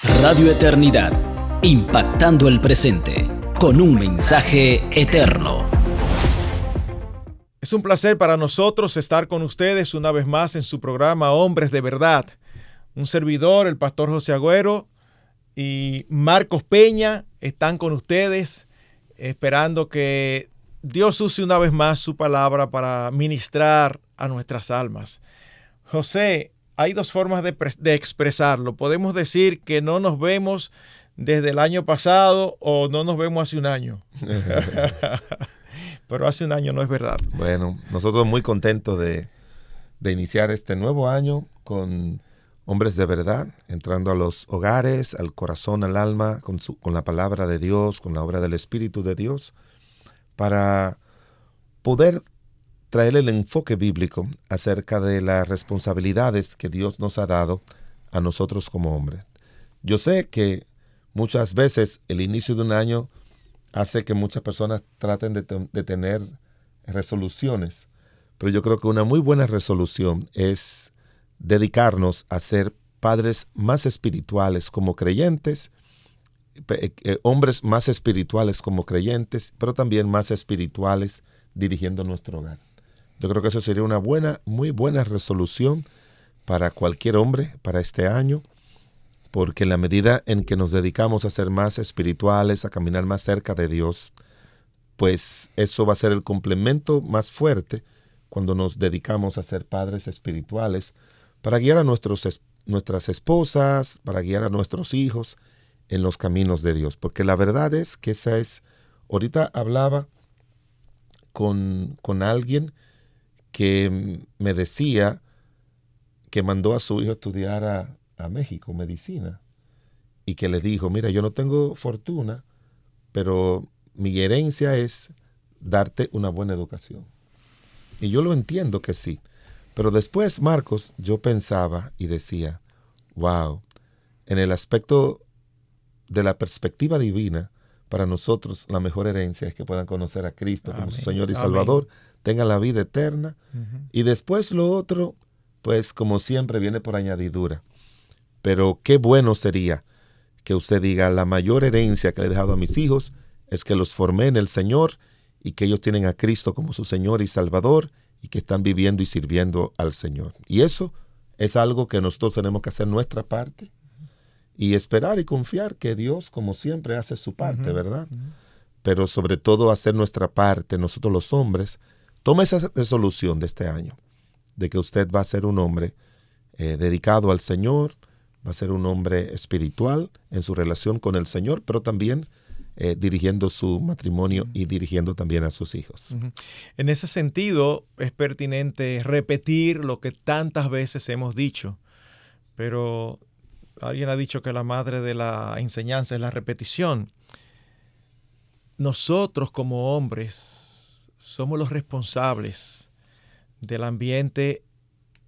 Radio Eternidad, impactando el presente con un mensaje eterno. Es un placer para nosotros estar con ustedes una vez más en su programa Hombres de Verdad. Un servidor, el pastor José Agüero y Marcos Peña están con ustedes esperando que Dios use una vez más su palabra para ministrar a nuestras almas. José, hay dos formas de expresarlo. Podemos decir que no nos vemos desde el año pasado o no nos vemos hace un año. Pero hace un año no es verdad. Bueno, nosotros muy contentos de iniciar este nuevo año con hombres de verdad, entrando a los hogares, al corazón, al alma, con la palabra de Dios, con la obra del Espíritu de Dios, para poder traer el enfoque bíblico acerca de las responsabilidades que Dios nos ha dado a nosotros como hombres. Yo sé que muchas veces el inicio de un año hace que muchas personas traten de tener resoluciones, pero yo creo que una muy buena resolución es dedicarnos a ser padres más espirituales como creyentes, hombres más espirituales como creyentes, pero también más espirituales dirigiendo nuestro hogar. Yo creo que eso sería una muy buena resolución para cualquier hombre para este año, porque en la medida en que nos dedicamos a ser más espirituales, a caminar más cerca de Dios, pues eso va a ser el complemento más fuerte cuando nos dedicamos a ser padres espirituales para guiar a nuestras esposas, para guiar a nuestros hijos en los caminos de Dios. Porque la verdad es que ahorita hablaba con alguien que me decía que mandó a su hijo a estudiar a México medicina y que le dijo, mira, yo no tengo fortuna, pero mi herencia es darte una buena educación. Y yo lo entiendo que sí, pero después, Marcos, yo pensaba y decía, wow, en el aspecto de la perspectiva divina, para nosotros la mejor herencia es que puedan conocer a Cristo como su Señor y Salvador, tengan la vida eterna, y después lo otro, pues como siempre viene por añadidura. Pero qué bueno sería que usted diga, la mayor herencia que le he dejado a mis hijos es que los formé en el Señor y que ellos tienen a Cristo como su Señor y Salvador y que están viviendo y sirviendo al Señor. Y eso es algo que nosotros tenemos que hacer nuestra parte y esperar y confiar que Dios, como siempre, hace su parte, ¿verdad? Pero sobre todo hacer nuestra parte, nosotros los hombres. Tome esa resolución de este año, de que usted va a ser un hombre dedicado al Señor, va a ser un hombre espiritual en su relación con el Señor, pero también dirigiendo su matrimonio y dirigiendo también a sus hijos. En ese sentido, es pertinente repetir lo que tantas veces hemos dicho, pero alguien ha dicho que la madre de la enseñanza es la repetición. Nosotros como hombres somos los responsables del ambiente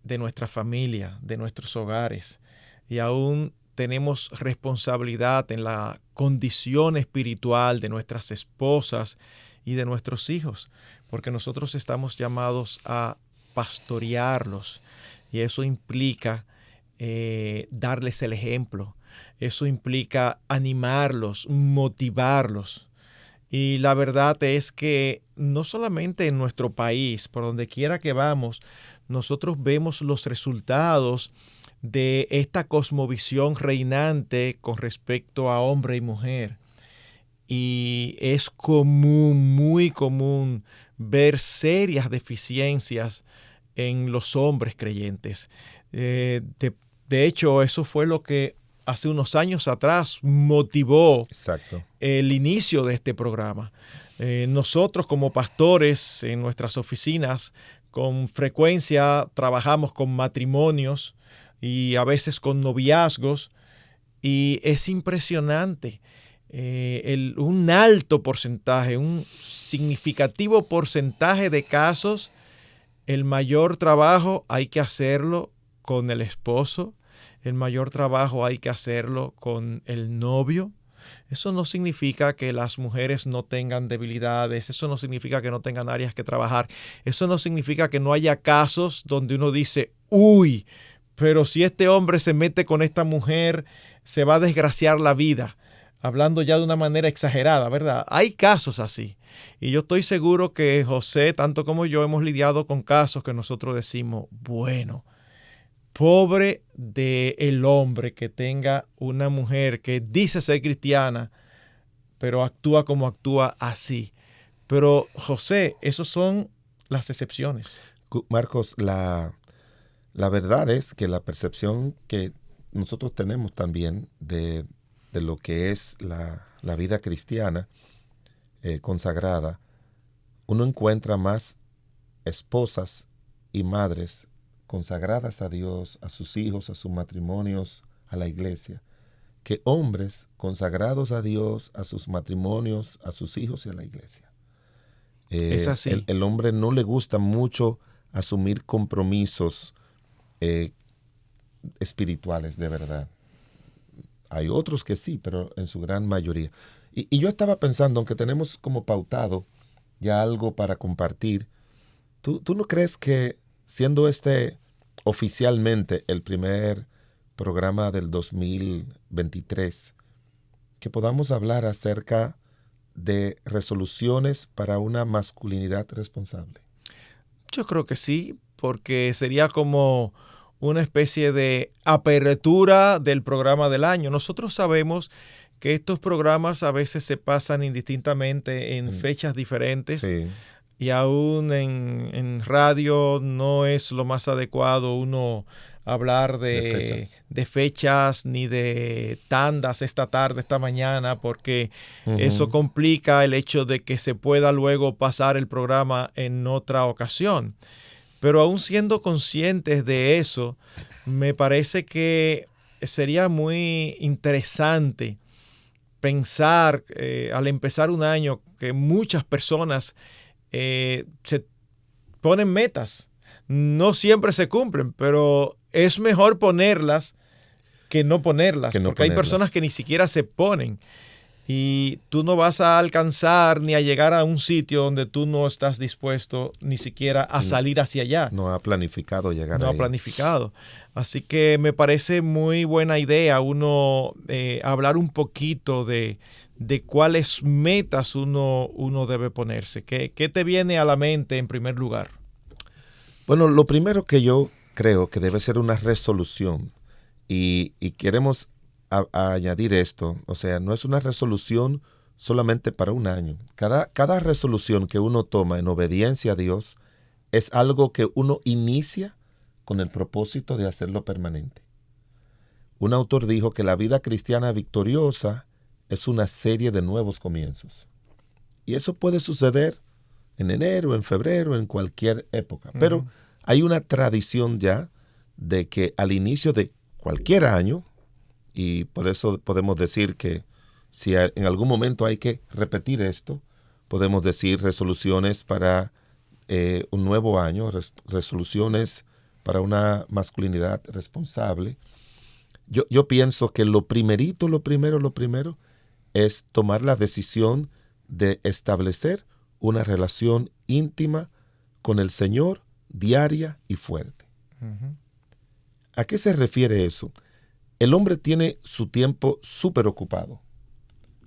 de nuestra familia, de nuestros hogares, y aún tenemos responsabilidad en la condición espiritual de nuestras esposas y de nuestros hijos, porque nosotros estamos llamados a pastorearlos, y eso implica darles el ejemplo, eso implica animarlos, motivarlos. Y la verdad es que no solamente en nuestro país, por donde quiera que vamos, nosotros vemos los resultados de esta cosmovisión reinante con respecto a hombre y mujer. Y es común, muy común, ver serias deficiencias en los hombres creyentes. De hecho, eso fue lo que hace unos años atrás motivó el inicio de este programa. Nosotros como pastores en nuestras oficinas con frecuencia trabajamos con matrimonios y a veces con noviazgos, y es impresionante un alto porcentaje, un significativo porcentaje de casos. El mayor trabajo hay que hacerlo con el esposo, el mayor trabajo hay que hacerlo con el novio. Eso no significa que las mujeres no tengan debilidades, eso no significa que no tengan áreas que trabajar, eso no significa que no haya casos donde uno dice, uy, pero si este hombre se mete con esta mujer, se va a desgraciar la vida, hablando ya de una manera exagerada, ¿verdad? Hay casos así. Y yo estoy seguro que José, tanto como yo, hemos lidiado con casos que nosotros decimos, bueno, pobre del hombre que tenga una mujer que dice ser cristiana, pero actúa como actúa así. Pero, José, esos son las excepciones. Marcos, la verdad es que la percepción que nosotros tenemos también de lo que es la vida cristiana consagrada, uno encuentra más esposas y madres consagradas a Dios, a sus hijos, a sus matrimonios, a la iglesia, que hombres consagrados a Dios, a sus matrimonios, a sus hijos y a la iglesia. Es así. El hombre no le gusta mucho asumir compromisos espirituales de verdad. Hay otros que sí, pero en su gran mayoría. Y yo estaba pensando, aunque tenemos como pautado ya algo para compartir, ¿tú no crees que siendo este oficialmente el primer programa del 2023, que podamos hablar acerca de resoluciones para una masculinidad responsable? Yo creo que sí, porque sería como una especie de apertura del programa del año. Nosotros sabemos que estos programas a veces se pasan indistintamente en fechas diferentes. Sí. Y aún en radio no es lo más adecuado uno hablar de fechas ni de tandas esta tarde, esta mañana, porque eso complica el hecho de que se pueda luego pasar el programa en otra ocasión. Pero aún siendo conscientes de eso, me parece que sería muy interesante pensar al empezar un año que muchas personas se ponen metas. No siempre se cumplen, pero es mejor ponerlas que no ponerlas, porque hay personas que ni siquiera se ponen. Y tú no vas a alcanzar ni a llegar a un sitio donde tú no estás dispuesto ni siquiera a salir hacia allá. No ha planificado llegar No ahí. ha planificado. Así que me parece muy buena idea uno hablar un poquito de cuáles metas uno debe ponerse. ¿Qué te viene a la mente en primer lugar? Bueno, lo primero que yo creo que debe ser una resolución. Y queremos a añadir esto, o sea, no es una resolución solamente para un año. Cada resolución que uno toma en obediencia a Dios es algo que uno inicia con el propósito de hacerlo permanente. Un autor dijo que la vida cristiana victoriosa es una serie de nuevos comienzos. Y eso puede suceder en enero, en febrero, en cualquier época. Pero hay una tradición ya de que al inicio de cualquier año, y por eso podemos decir que si en algún momento hay que repetir esto, podemos decir resoluciones para un nuevo año, resoluciones para una masculinidad responsable. Yo pienso que lo primero es tomar la decisión de establecer una relación íntima con el Señor, diaria y fuerte. ¿A qué se refiere eso? El hombre tiene su tiempo súper ocupado.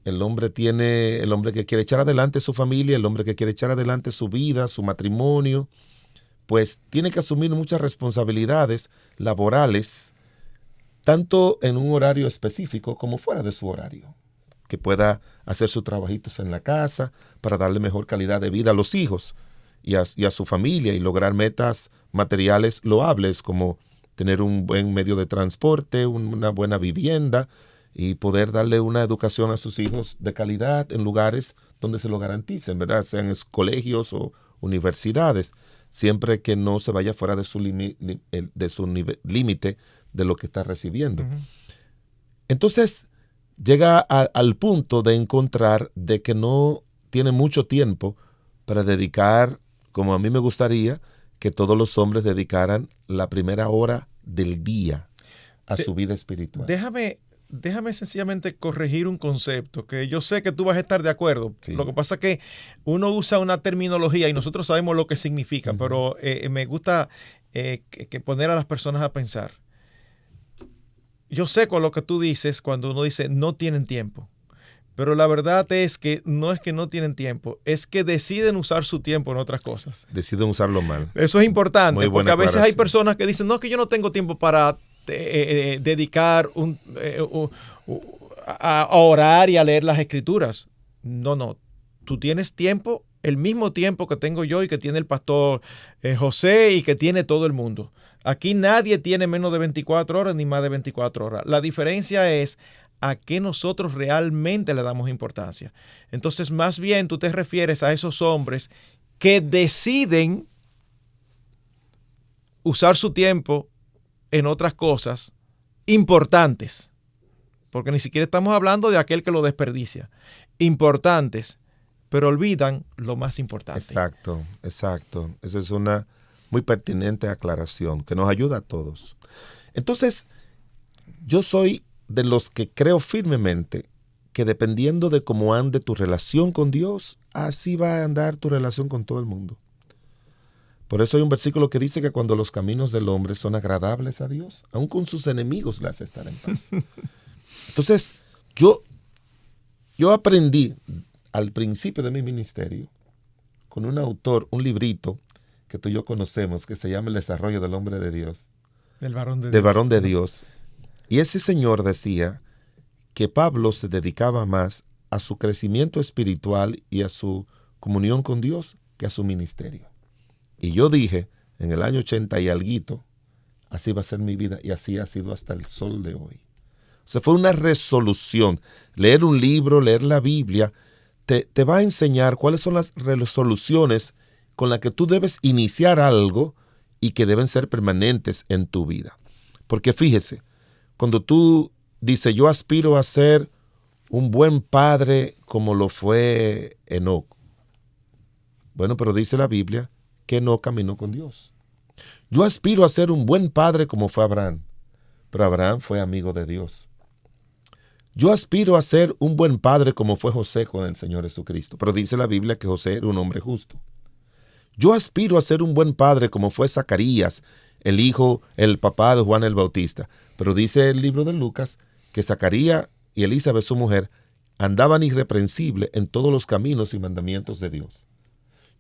El hombre que quiere echar adelante su familia, el hombre que quiere echar adelante su vida, su matrimonio, pues tiene que asumir muchas responsabilidades laborales, tanto en un horario específico como fuera de su horario. Que pueda hacer sus trabajitos en la casa para darle mejor calidad de vida a los hijos y a su familia y lograr metas materiales loables como tener un buen medio de transporte, una buena vivienda y poder darle una educación a sus hijos de calidad en lugares donde se lo garanticen, ¿verdad? Sean colegios o universidades, siempre que no se vaya fuera de su límite de lo que está recibiendo. Entonces, llega al punto de encontrar de que no tiene mucho tiempo para dedicar, como a mí me gustaría, que todos los hombres dedicaran la primera hora del día a su vida espiritual. Déjame sencillamente corregir un concepto que yo sé que tú vas a estar de acuerdo. Sí. Lo que pasa es que uno usa una terminología y nosotros sabemos lo que significa, pero me gusta que poner a las personas a pensar. yo sé con lo que tú dices cuando uno dice no tienen tiempo. Pero la verdad es que no tienen tiempo, es que deciden usar su tiempo en otras cosas. Deciden usar mal. Eso es importante, Muy porque buena a veces hay aclaración. personas que dicen, no, es que yo no tengo tiempo para dedicar a orar y a leer las escrituras. No, tú tienes tiempo, el mismo tiempo que tengo yo y que tiene el pastor José y que tiene todo el mundo. Aquí nadie tiene menos de 24 horas ni más de 24 horas. La diferencia es a qué nosotros realmente le damos importancia. Entonces, más bien tú te refieres a esos hombres que deciden usar su tiempo en otras cosas importantes, porque ni siquiera estamos hablando de aquel que lo desperdicia, importantes, pero olvidan lo más importante. Exacto. Esa es una muy pertinente aclaración que nos ayuda a todos. Entonces, yo soy de los que creo firmemente que dependiendo de cómo ande tu relación con Dios, así va a andar tu relación con todo el mundo. Por eso hay un versículo que dice que cuando los caminos del hombre son agradables a Dios, aun con sus enemigos le hace estar en paz. Entonces, yo aprendí al principio de mi ministerio con un autor, un librito que tú y yo conocemos, que se llama El desarrollo del hombre de Dios. Del varón de Dios. Del varón de Dios. Y ese señor decía que Pablo se dedicaba más a su crecimiento espiritual y a su comunión con Dios que a su ministerio. Y yo dije, en el año 80 y alguito, así va a ser mi vida, y así ha sido hasta el sol de hoy. O sea, fue una resolución. Leer un libro, leer la Biblia, te va a enseñar cuáles son las resoluciones con las que tú debes iniciar algo y que deben ser permanentes en tu vida. Porque fíjese, cuando tú dices, yo aspiro a ser un buen padre como lo fue Enoc. Bueno, pero dice la Biblia que Enoc caminó con Dios. Yo aspiro a ser un buen padre como fue Abraham, pero Abraham fue amigo de Dios. Yo aspiro a ser un buen padre como fue José con el Señor Jesucristo, pero dice la Biblia que José era un hombre justo. Yo aspiro a ser un buen padre como fue Zacarías, el papá de Juan el Bautista. Pero dice el libro de Lucas que Zacarías y Elizabeth, su mujer, andaban irreprensibles en todos los caminos y mandamientos de Dios.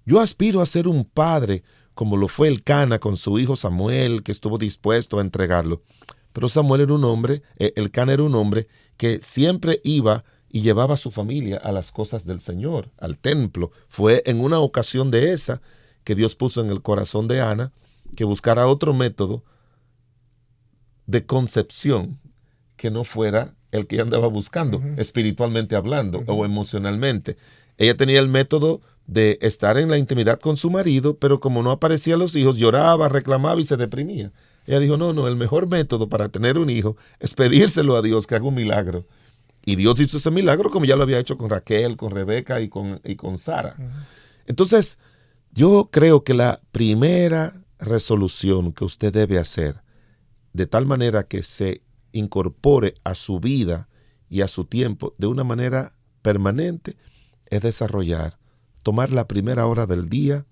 Yo aspiro a ser un padre como lo fue Elcana con su hijo Samuel, que estuvo dispuesto a entregarlo. Pero Samuel era un hombre, Elcana era un hombre que siempre iba y llevaba a su familia a las cosas del Señor, al templo. Fue en una ocasión de esa que Dios puso en el corazón de Ana que buscara otro método de concepción que no fuera el que ella andaba buscando, espiritualmente hablando o emocionalmente. Ella tenía el método de estar en la intimidad con su marido, pero como no aparecían los hijos, lloraba, reclamaba y se deprimía. Ella dijo, no, el mejor método para tener un hijo es pedírselo a Dios que haga un milagro. Y Dios hizo ese milagro como ya lo había hecho con Raquel, con Rebeca y con Sara. Entonces, yo creo que la primera resolución que usted debe hacer, de tal manera que se incorpore a su vida y a su tiempo de una manera permanente, es tomar la primera hora del día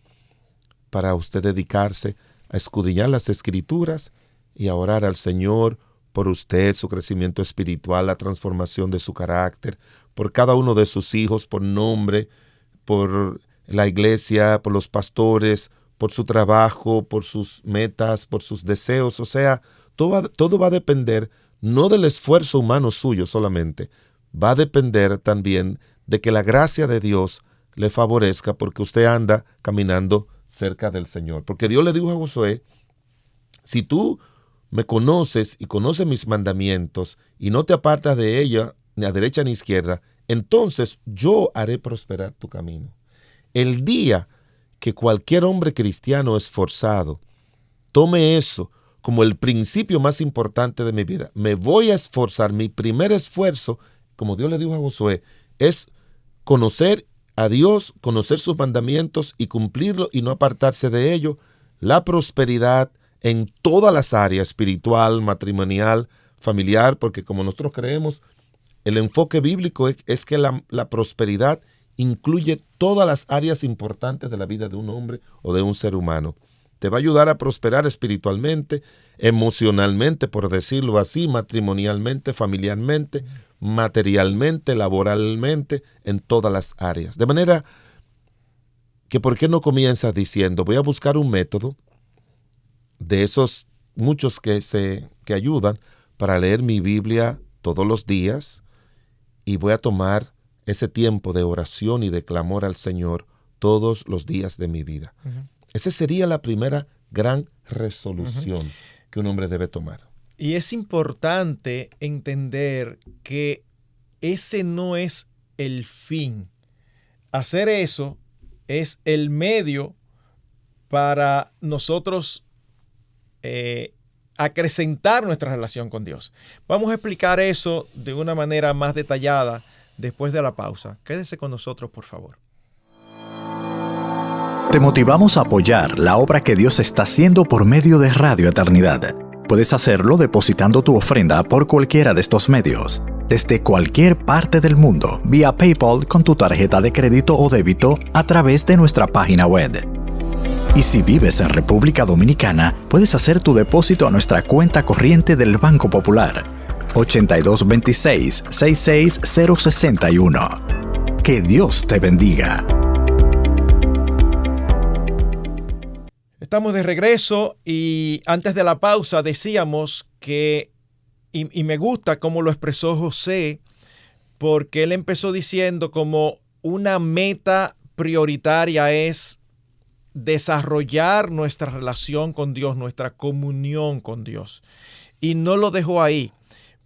para usted dedicarse a escudriñar las Escrituras y a orar al Señor por usted, su crecimiento espiritual, la transformación de su carácter, por cada uno de sus hijos, por nombre, por la iglesia, por los pastores, por su trabajo, por sus metas, por sus deseos. O sea, todo va a depender no del esfuerzo humano suyo solamente, va a depender también de que la gracia de Dios le favorezca porque usted anda caminando cerca del Señor. Porque Dios le dijo a Josué, si tú me conoces y conoces mis mandamientos y no te apartas de ella ni a derecha ni a izquierda, entonces yo haré prosperar tu camino. El día que cualquier hombre cristiano esforzado tome eso como el principio más importante de mi vida, me voy a esforzar, mi primer esfuerzo, como Dios le dijo a Josué, es conocer a Dios, conocer sus mandamientos y cumplirlo y no apartarse de ello, la prosperidad en todas las áreas, espiritual, matrimonial, familiar, porque como nosotros creemos, el enfoque bíblico es que la prosperidad incluye todas las áreas importantes de la vida de un hombre o de un ser humano. te va a ayudar a prosperar espiritualmente, emocionalmente, por decirlo así, matrimonialmente, familiarmente, materialmente, laboralmente, en todas las áreas. De manera que, ¿por qué no comienzas diciendo, voy a buscar un método de esos muchos que ayudan para leer mi Biblia todos los días, y voy a tomar ese tiempo de oración y de clamor al Señor todos los días de mi vida? Uh-huh. Esa sería la primera gran resolución que un hombre debe tomar. Y es importante entender que ese no es el fin. Hacer eso es el medio para nosotros acrecentar nuestra relación con Dios. Vamos a explicar eso de una manera más detallada después de la pausa. Quédese con nosotros, por favor. Te motivamos a apoyar la obra que Dios está haciendo por medio de Radio Eternidad. Puedes hacerlo depositando tu ofrenda por cualquiera de estos medios, desde cualquier parte del mundo, vía PayPal con tu tarjeta de crédito o débito a través de nuestra página web. Y si vives en República Dominicana, puedes hacer tu depósito a nuestra cuenta corriente del Banco Popular, 8226-66061. Que Dios te bendiga. Estamos de regreso y antes de la pausa decíamos que, y me gusta cómo lo expresó José, porque él empezó diciendo como una meta prioritaria es desarrollar nuestra relación con Dios, nuestra comunión con Dios. Y no lo dejó ahí,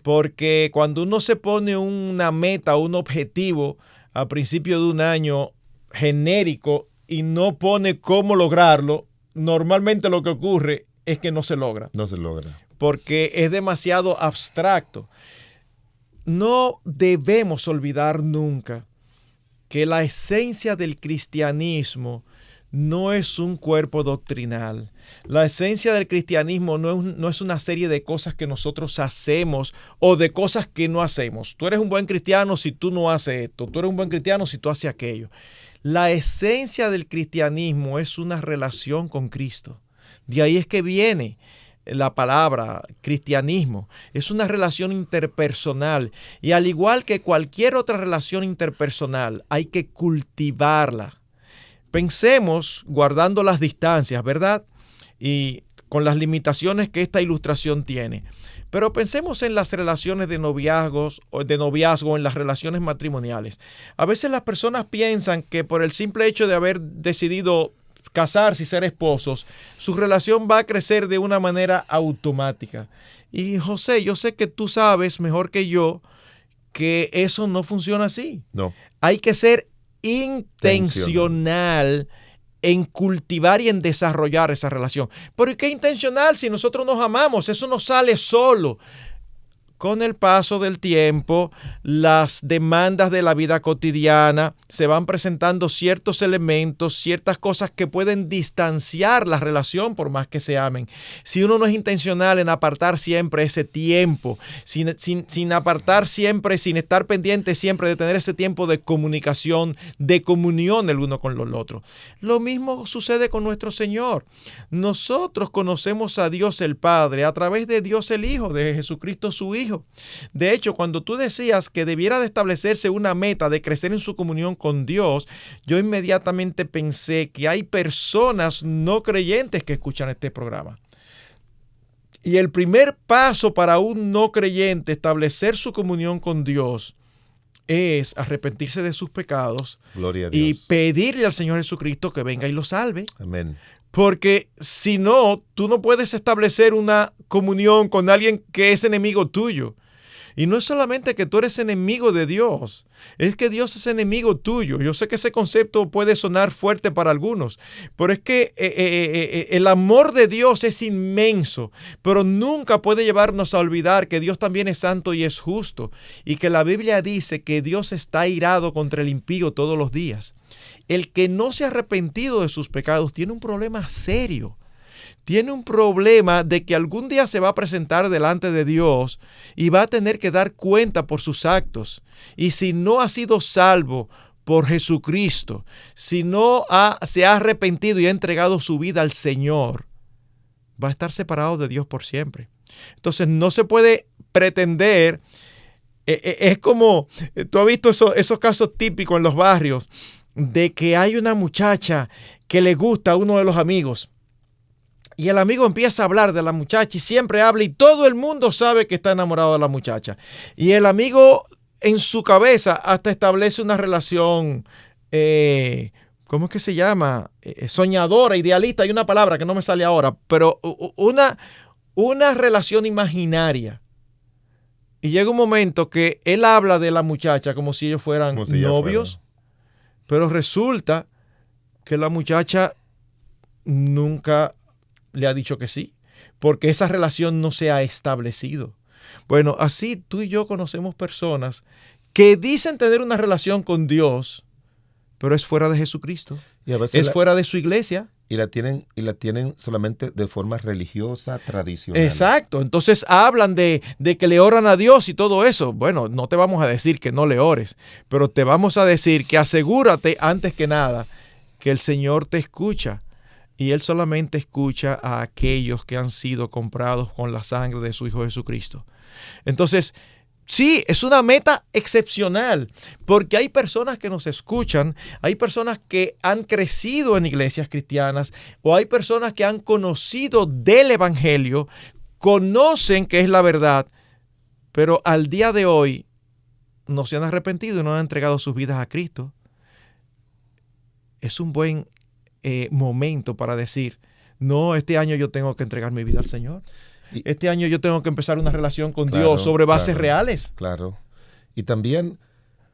porque cuando uno se pone una meta, un objetivo a principio de un año genérico y no pone cómo lograrlo, normalmente lo que ocurre es que no se logra. No se logra. Porque es demasiado abstracto. No debemos olvidar nunca que la esencia del cristianismo no es un cuerpo doctrinal. La esencia del cristianismo no es una serie de cosas que nosotros hacemos o de cosas que no hacemos. Tú eres un buen cristiano si tú no haces esto. Tú eres un buen cristiano si tú haces aquello. La esencia del cristianismo es una relación con Cristo. De ahí es que viene la palabra cristianismo. Es una relación interpersonal. Y al igual que cualquier otra relación interpersonal, hay que cultivarla. Pensemos guardando las distancias, ¿verdad? Y con las limitaciones que esta ilustración tiene. Pero pensemos en las relaciones de noviazgo, en las relaciones matrimoniales. A veces las personas piensan que por el simple hecho de haber decidido casarse y ser esposos, su relación va a crecer de una manera automática. Y José, yo sé que tú sabes mejor que yo que eso no funciona así. No. Hay que ser intencional en cultivar y en desarrollar esa relación. ¿Pero qué intencional si nosotros nos amamos? Eso no sale solo. Con el paso del tiempo, las demandas de la vida cotidiana, se van presentando ciertos elementos, ciertas cosas que pueden distanciar la relación por más que se amen. Si uno no es intencional en apartar siempre ese tiempo, sin apartar siempre, sin estar pendiente siempre de tener ese tiempo de comunicación, de comunión el uno con el otro. Lo mismo sucede con nuestro Señor. Nosotros conocemos a Dios el Padre a través de Dios el Hijo, de Jesucristo su Hijo. De hecho, cuando tú decías que debiera de establecerse una meta de crecer en su comunión con Dios, yo inmediatamente pensé que hay personas no creyentes que escuchan este programa. Y el primer paso para un no creyente establecer su comunión con Dios es arrepentirse de sus pecados. Gloria a Dios. Y pedirle al Señor Jesucristo que venga y lo salve. Amén. Porque si no, tú no puedes establecer una comunión con alguien que es enemigo tuyo. Y no es solamente que tú eres enemigo de Dios, es que Dios es enemigo tuyo. Yo sé que ese concepto puede sonar fuerte para algunos, pero es que el amor de Dios es inmenso, pero nunca puede llevarnos a olvidar que Dios también es santo y es justo, y que la Biblia dice que Dios está airado contra el impío todos los días. El que no se ha arrepentido de sus pecados tiene un problema serio. Tiene un problema de que algún día se va a presentar delante de Dios y va a tener que dar cuenta por sus actos. Y si no ha sido salvo por Jesucristo, si no se ha arrepentido y ha entregado su vida al Señor, va a estar separado de Dios por siempre. Entonces no se puede pretender, es como, tú has visto esos casos típicos en los barrios, de que hay una muchacha que le gusta a uno de los amigos, y el amigo empieza a hablar de la muchacha y siempre habla y todo el mundo sabe que está enamorado de la muchacha. Y el amigo en su cabeza hasta establece una relación, ¿cómo es que se llama? Soñadora, idealista, hay una palabra que no me sale ahora, pero una relación imaginaria. Y llega un momento que él habla de la muchacha como si ellos fueran novios, pero resulta que la muchacha nunca le ha dicho que sí, porque esa relación no se ha establecido. Bueno, así tú y yo conocemos personas que dicen tener una relación con Dios, pero es fuera de Jesucristo. Y a veces fuera de su iglesia. Y la tienen solamente de forma religiosa, tradicional. Exacto. Entonces hablan de que le oran a Dios y todo eso. Bueno, no te vamos a decir que no le ores, pero te vamos a decir que asegúrate antes que nada que el Señor te escucha. Y Él solamente escucha a aquellos que han sido comprados con la sangre de su Hijo Jesucristo. Entonces, sí, es una meta excepcional, porque hay personas que nos escuchan, hay personas que han crecido en iglesias cristianas, o hay personas que han conocido del Evangelio, conocen que es la verdad, pero al día de hoy no se han arrepentido y no han entregado sus vidas a Cristo. Es un buen momento para decir, no, este año yo tengo que entregar mi vida al Señor. Este año yo tengo que empezar una relación con Dios sobre bases reales. Claro. Y también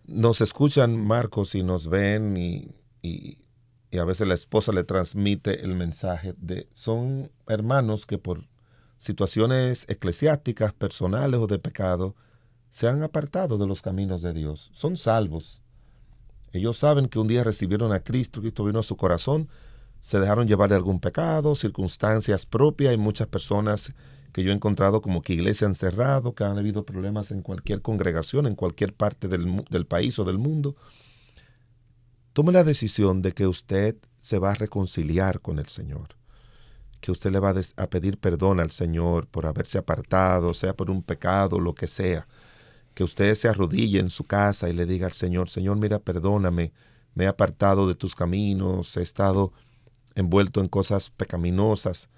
nos escuchan, Marcos, y nos ven y a veces la esposa le transmite el mensaje son hermanos que por situaciones eclesiásticas, personales o de pecado, se han apartado de los caminos de Dios. Son salvos. Ellos saben que un día recibieron a Cristo, Cristo vino a su corazón, se dejaron llevar de algún pecado, circunstancias propias. Hay muchas personas que yo he encontrado como que iglesia han cerrado, que han habido problemas en cualquier congregación, en cualquier parte del país o del mundo. Tome la decisión de que usted se va a reconciliar con el Señor, que usted le va a pedir perdón al Señor por haberse apartado, sea por un pecado, lo que sea. Que usted se arrodille en su casa y le diga al Señor, Señor, mira, perdóname, me he apartado de tus caminos, he estado envuelto en cosas pecaminosas.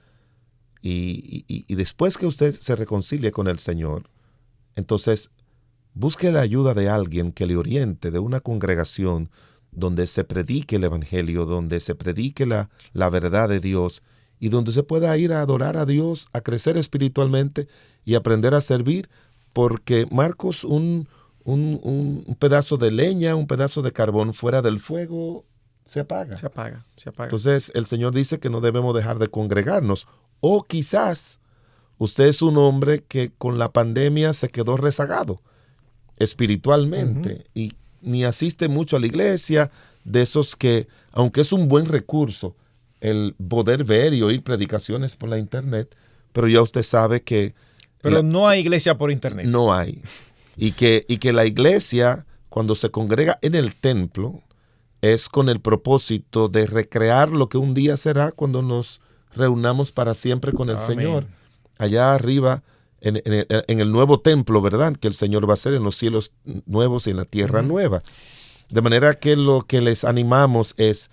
Y después que usted se reconcilie con el Señor, entonces busque la ayuda de alguien que le oriente, de una congregación donde se predique el Evangelio, donde se predique la verdad de Dios y donde se pueda ir a adorar a Dios, a crecer espiritualmente y aprender a servir. Porque, Marcos, un pedazo de leña, un pedazo de carbón fuera del fuego, se apaga. Se apaga. Entonces, el Señor dice que no debemos dejar de congregarnos. O quizás usted es un hombre que con la pandemia se quedó rezagado espiritualmente y ni asiste mucho a la iglesia, de esos que, aunque es un buen recurso, el poder ver y oír predicaciones por la internet, pero ya usted sabe que pero no hay iglesia por internet. No hay. Y que la iglesia, cuando se congrega en el templo, es con el propósito de recrear lo que un día será cuando nos reunamos para siempre con el Señor. Allá arriba, en el nuevo templo, ¿verdad? Que el Señor va a hacer en los cielos nuevos y en la tierra nueva. De manera que lo que les animamos es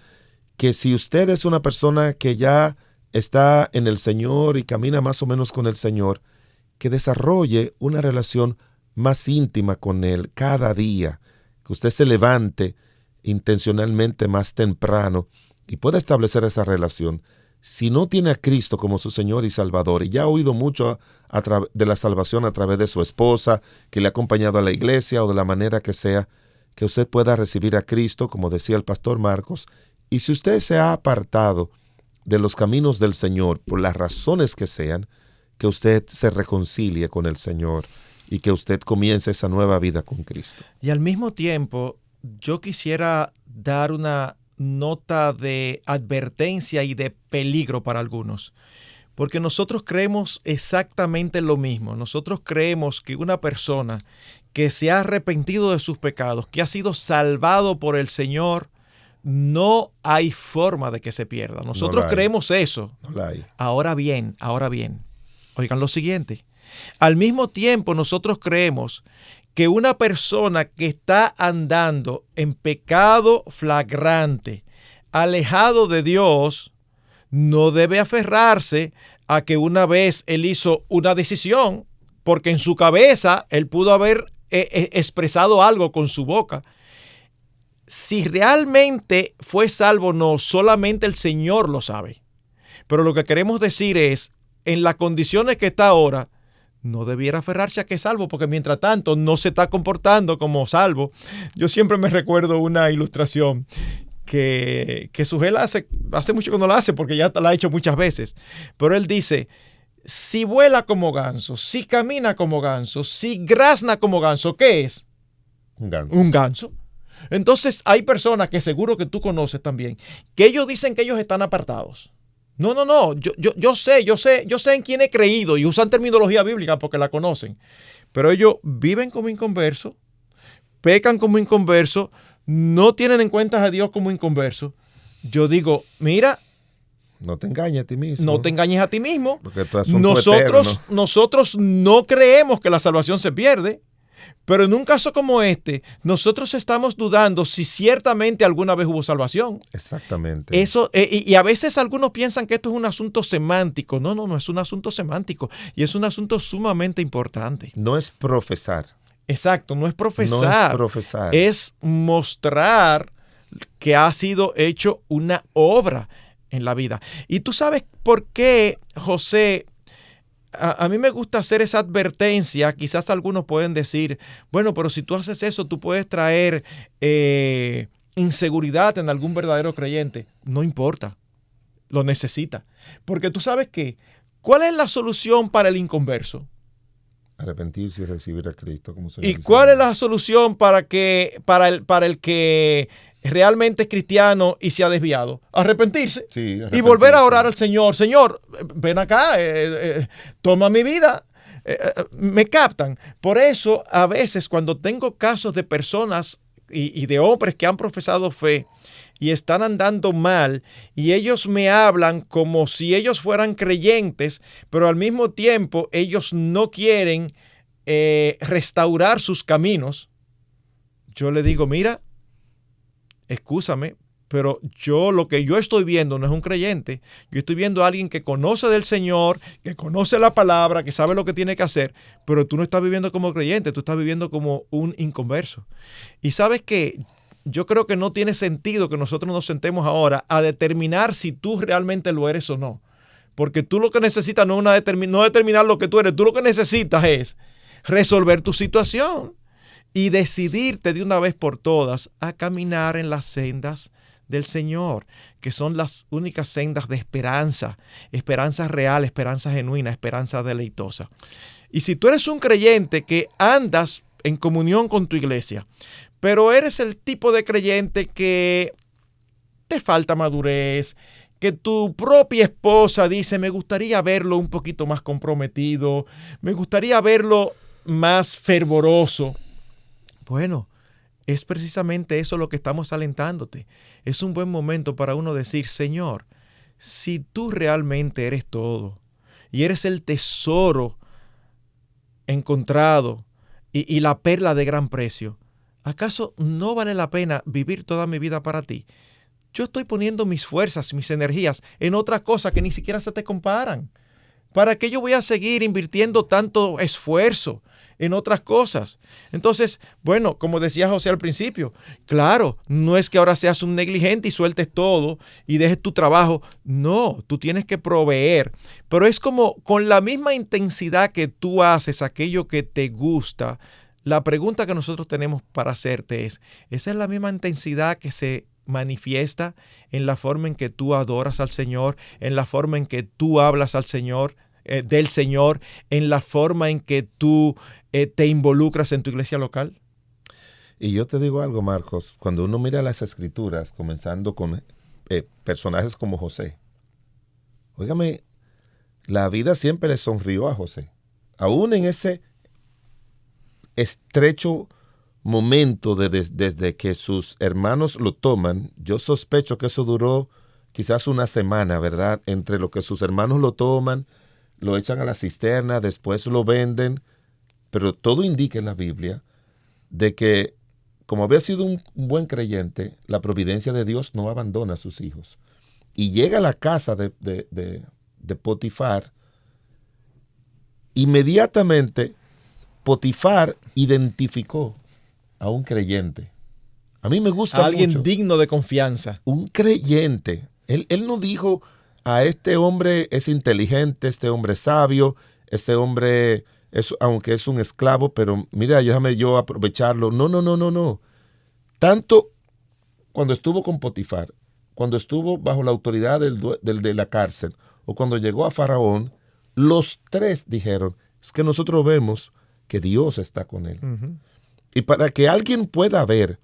que si usted es una persona que ya está en el Señor y camina más o menos con el Señor, que desarrolle una relación más íntima con Él cada día, que usted se levante intencionalmente más temprano y pueda establecer esa relación. Si no tiene a Cristo como su Señor y Salvador, y ya ha oído mucho de la salvación a través de su esposa, que le ha acompañado a la iglesia o de la manera que sea, que usted pueda recibir a Cristo, como decía el pastor Marcos. Y si usted se ha apartado de los caminos del Señor, por las razones que sean, que usted se reconcilie con el Señor y que usted comience esa nueva vida con Cristo. Y al mismo tiempo, yo quisiera dar una nota de advertencia y de peligro para algunos, porque nosotros creemos exactamente lo mismo. Nosotros creemos que una persona que se ha arrepentido de sus pecados, que ha sido salvado por el Señor, no hay forma de que se pierda. Nosotros creemos eso. No la hay. Ahora bien, oigan lo siguiente. Al mismo tiempo, nosotros creemos que una persona que está andando en pecado flagrante, alejado de Dios, no debe aferrarse a que una vez él hizo una decisión, porque en su cabeza él pudo haber expresado algo con su boca. Si realmente fue salvo o no, solamente el Señor lo sabe. Pero lo que queremos decir es, en las condiciones que está ahora, no debiera aferrarse a que es salvo, porque mientras tanto no se está comportando como salvo. Yo siempre me recuerdo una ilustración que Sugel hace mucho que no la hace, porque ya la ha hecho muchas veces. Pero él dice, si vuela como ganso, si camina como ganso, si grazna como ganso, ¿qué es? Un ganso. Un ganso. Entonces hay personas que seguro que tú conoces también, que ellos dicen que ellos están apartados. No. Yo sé en quién he creído y usan terminología bíblica porque la conocen. Pero ellos viven como inconversos, pecan como inconversos, no tienen en cuenta a Dios como inconversos. Yo digo, mira, no te engañes a ti mismo. No te engañes a ti mismo. Porque tu asunto eterno. Nosotros no creemos que la salvación se pierde. Pero en un caso como este, nosotros estamos dudando si ciertamente alguna vez hubo salvación. Exactamente. Eso, y a veces algunos piensan que esto es un asunto semántico. No es un asunto semántico. Y es un asunto sumamente importante. No es profesar. Exacto, no es profesar. No es profesar. Es mostrar que ha sido hecho una obra en la vida. Y tú sabes por qué, José, a mí me gusta hacer esa advertencia. Quizás algunos pueden decir, bueno, pero si tú haces eso, tú puedes traer inseguridad en algún verdadero creyente. No importa, lo necesita. Porque tú sabes que, ¿cuál es la solución para el inconverso? Arrepentirse y recibir a Cristo como Señor. ¿Y cuál es la solución para el que realmente es cristiano y se ha desviado? Arrepentirse. Sí, y volver a orar al Señor. Señor, ven acá, toma mi vida. Me captan. Por eso, a veces, cuando tengo casos de personas y de hombres que han profesado fe y están andando mal, y ellos me hablan como si ellos fueran creyentes, pero al mismo tiempo ellos no quieren restaurar sus caminos, yo le digo, mira, excúsame, pero lo que yo estoy viendo no es un creyente. Yo estoy viendo a alguien que conoce del Señor, que conoce la palabra, que sabe lo que tiene que hacer, pero tú no estás viviendo como creyente, tú estás viviendo como un inconverso. Y ¿sabes qué? Yo creo que no tiene sentido que nosotros nos sentemos ahora a determinar si tú realmente lo eres o no. Porque tú lo que necesitas no es no determinar lo que tú eres. Tú lo que necesitas es resolver tu situación y decidirte de una vez por todas a caminar en las sendas del Señor, que son las únicas sendas de esperanza real, esperanza genuina, esperanza deleitosa. Y si tú eres un creyente que andas en comunión con tu iglesia, pero eres el tipo de creyente que te falta madurez, que tu propia esposa dice, me gustaría verlo un poquito más comprometido, me gustaría verlo más fervoroso. Bueno, es precisamente eso lo que estamos alentándote. Es un buen momento para uno decir, Señor, si tú realmente eres todo y eres el tesoro encontrado y la perla de gran precio, ¿acaso no vale la pena vivir toda mi vida para ti? Yo estoy poniendo mis fuerzas, mis energías en otras cosas que ni siquiera se te comparan. ¿Para qué yo voy a seguir invirtiendo tanto esfuerzo en otras cosas? Entonces, bueno, como decía José al principio, claro, no es que ahora seas un negligente y sueltes todo y dejes tu trabajo. No, tú tienes que proveer. Pero es como con la misma intensidad que tú haces aquello que te gusta. La pregunta que nosotros tenemos para hacerte es, ¿esa es la misma intensidad que se manifiesta en la forma en que tú adoras al Señor, en la forma en que tú hablas al Señor, del Señor, en la forma en que tú te involucras en tu iglesia local? Y yo te digo algo, Marcos, cuando uno mira las Escrituras, comenzando con personajes como José, óigame, la vida siempre le sonrió a José, aún en ese estrecho momento desde que sus hermanos lo toman, yo sospecho que eso duró quizás una semana, ¿verdad? Entre lo que sus hermanos lo toman, lo echan a la cisterna, después lo venden, pero todo indica en la Biblia de que, como había sido un buen creyente, la providencia de Dios no abandona a sus hijos. Y llega a la casa de Potifar. Inmediatamente, Potifar identificó a un creyente. A mí me gusta alguien mucho. digno de confianza. Un creyente. Él no dijo, a este hombre es inteligente, este hombre es sabio, este hombre, aunque es un esclavo, pero mira, déjame yo aprovecharlo. No. Tanto cuando estuvo con Potifar, cuando estuvo bajo la autoridad de la cárcel, o cuando llegó a Faraón, los tres dijeron, es que nosotros vemos que Dios está con él. Uh-huh. Y para que alguien pueda ver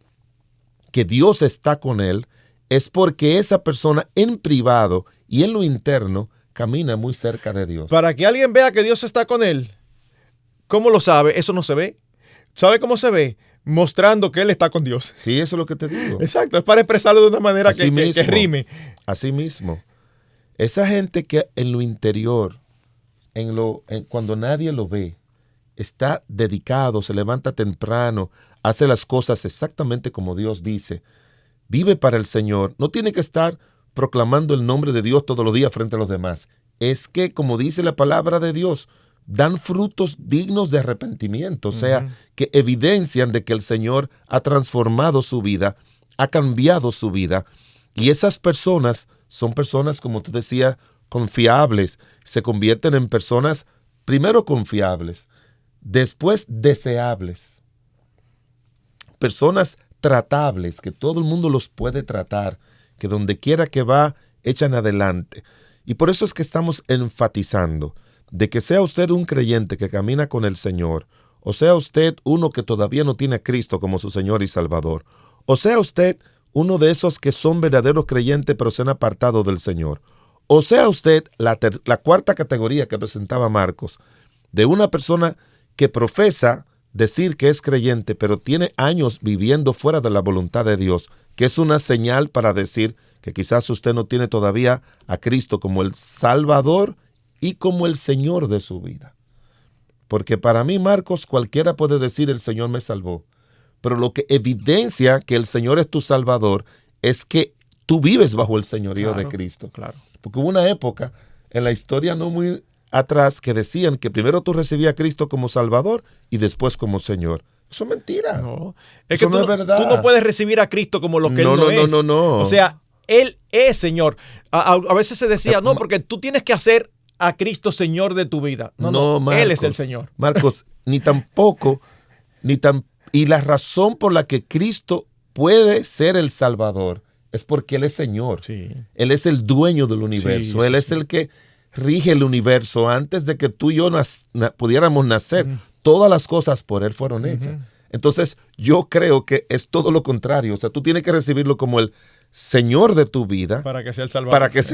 que Dios está con él, es porque esa persona en privado y en lo interno camina muy cerca de Dios. Para que alguien vea que Dios está con él, ¿cómo lo sabe? Eso no se ve. ¿Sabe cómo se ve? Mostrando que él está con Dios. Sí, eso es lo que te digo. Exacto, es para expresarlo de una manera que rime. Así mismo. Esa gente que en lo interior, cuando nadie lo ve, está dedicado, se levanta temprano, hace las cosas exactamente como Dios dice, vive para el Señor, no tiene que estar proclamando el nombre de Dios todos los días frente a los demás. Es que, como dice la palabra de Dios, dan frutos dignos de arrepentimiento, o sea, que evidencian de que el Señor ha transformado su vida, ha cambiado su vida, y esas personas son personas, como tú decías, confiables, se convierten en personas, primero confiables, después deseables, personas tratables, que todo el mundo los puede tratar, que donde quiera que va, echan adelante. Y por eso es que estamos enfatizando de que sea usted un creyente que camina con el Señor, o sea usted uno que todavía no tiene a Cristo como su Señor y Salvador, o sea usted uno de esos que son verdaderos creyentes pero se han apartado del Señor, o sea usted la cuarta categoría que presentaba Marcos, de una persona que profesa decir que es creyente, pero tiene años viviendo fuera de la voluntad de Dios, que es una señal para decir que quizás usted no tiene todavía a Cristo como el Salvador y como el Señor de su vida. Porque para mí, Marcos, cualquiera puede decir el Señor me salvó, pero lo que evidencia que el Señor es tu Salvador es que tú vives bajo el señorío de Cristo. Claro. Porque hubo una época en la historia no muy atrás que decían que primero tú recibías a Cristo como Salvador y después como Señor. Eso es mentira. No, es que no es verdad. Tú no puedes recibir a Cristo como lo que Él no es. No. O sea, Él es Señor. A veces se decía, no, porque tú tienes que hacer a Cristo Señor de tu vida. No, Marcos, Él es el Señor. Marcos, y la razón por la que Cristo puede ser el Salvador es porque Él es Señor. Sí. Él es el dueño del universo. Él es el que rige el universo. Antes de que tú y yo pudiéramos nacer, todas las cosas por Él fueron hechas. Entonces, yo creo que es todo lo contrario. O sea, tú tienes que recibirlo como el Señor de tu vida para que sea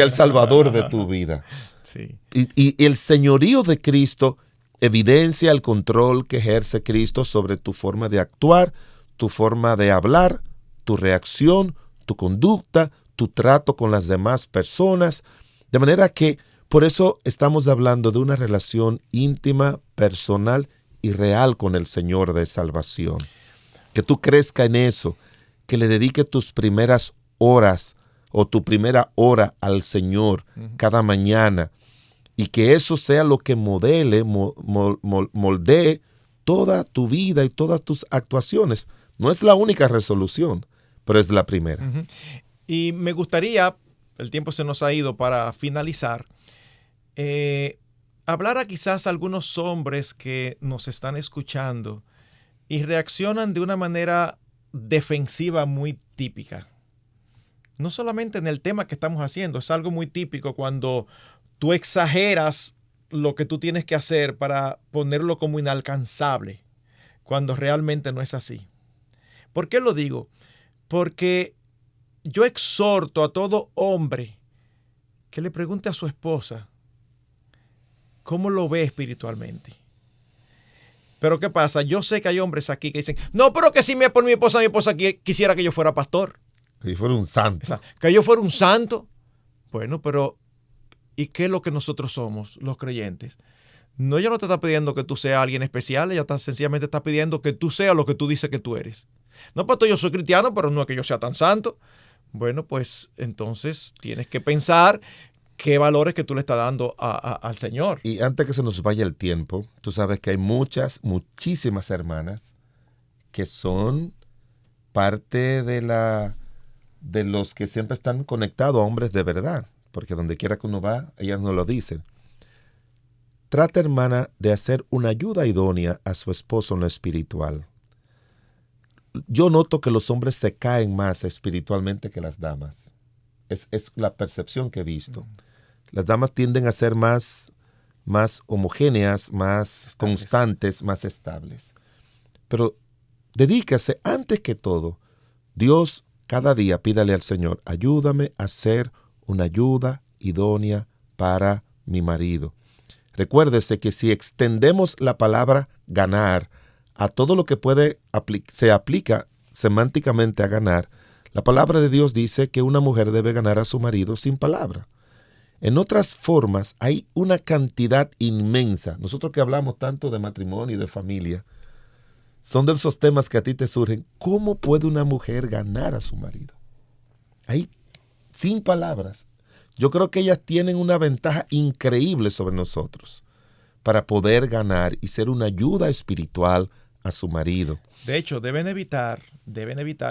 el Salvador de tu vida. Sí. Y el señorío de Cristo evidencia el control que ejerce Cristo sobre tu forma de actuar, tu forma de hablar, tu reacción, tu conducta, tu trato con las demás personas. De manera que por eso estamos hablando de una relación íntima, personal y real con el Señor de salvación. Que tú crezcas en eso, que le dediques tus primeras horas o tu primera hora al Señor cada mañana, y que eso sea lo que moldee toda tu vida y todas tus actuaciones. No es la única resolución, pero es la primera. Y me gustaría, el tiempo se nos ha ido para finalizar, hablar a quizás algunos hombres que nos están escuchando y reaccionan de una manera defensiva muy típica. No solamente en el tema que estamos haciendo, es algo muy típico cuando tú exageras lo que tú tienes que hacer para ponerlo como inalcanzable, cuando realmente no es así. ¿Por qué lo digo? Porque yo exhorto a todo hombre que le pregunte a su esposa cómo lo ve espiritualmente. Pero ¿qué pasa? Yo sé que hay hombres aquí que dicen, no, pero que si me por mi esposa quisiera que yo fuera pastor. Que fuera un santo. O sea, que yo fuera un santo. Bueno, pero ¿y qué es lo que nosotros somos, los creyentes? No, ella no te está pidiendo que tú seas alguien especial, ella sencillamente está pidiendo que tú seas lo que tú dices que tú eres. No, pastor, yo soy cristiano, pero no es que yo sea tan santo. Bueno, pues entonces tienes que pensar qué valores que tú le estás dando al Señor. Y antes que se nos vaya el tiempo, tú sabes que hay muchísimas hermanas que son parte de los que siempre están conectados a hombres de verdad, porque donde quiera que uno va, ellas nos lo dicen. Trata, hermana, de hacer una ayuda idónea a su esposo en lo espiritual. Yo noto que los hombres se caen más espiritualmente que las damas. Es la percepción que he visto. Las damas tienden a ser más homogéneas, más constantes, más estables. Pero dedícase, antes que todo, Dios, cada día pídale al Señor, ayúdame a ser una ayuda idónea para mi marido. Recuérdese que si extendemos la palabra ganar a todo lo que se aplica semánticamente a ganar, la palabra de Dios dice que una mujer debe ganar a su marido sin palabra. En otras formas, hay una cantidad inmensa. Nosotros que hablamos tanto de matrimonio y de familia, son de esos temas que a ti te surgen. ¿Cómo puede una mujer ganar a su marido? Ahí, sin palabras. Yo creo que ellas tienen una ventaja increíble sobre nosotros para poder ganar y ser una ayuda espiritual a su marido. De hecho, deben evitar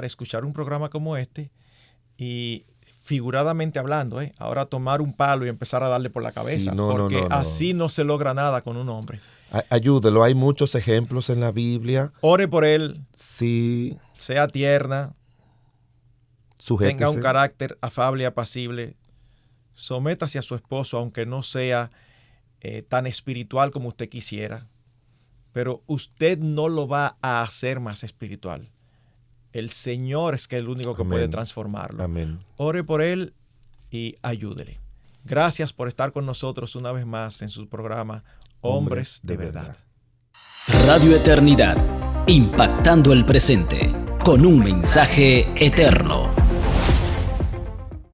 escuchar un programa como este y, figuradamente hablando, ahora tomar un palo y empezar a darle por la cabeza, Sí, porque así no se logra nada con un hombre. Ayúdelo, hay muchos ejemplos en la Biblia. Ore por él, Sí. sea tierna, Sujétese. tenga un carácter afable y apacible, sométase a su esposo, aunque no sea tan espiritual como usted quisiera, pero usted no lo va a hacer más espiritual. El Señor es el único que puede transformarlo. Amén. Ore por él y ayúdele. Gracias por estar con nosotros una vez más en su programa Hombres de Verdad. Radio Eternidad, impactando el presente con un mensaje eterno.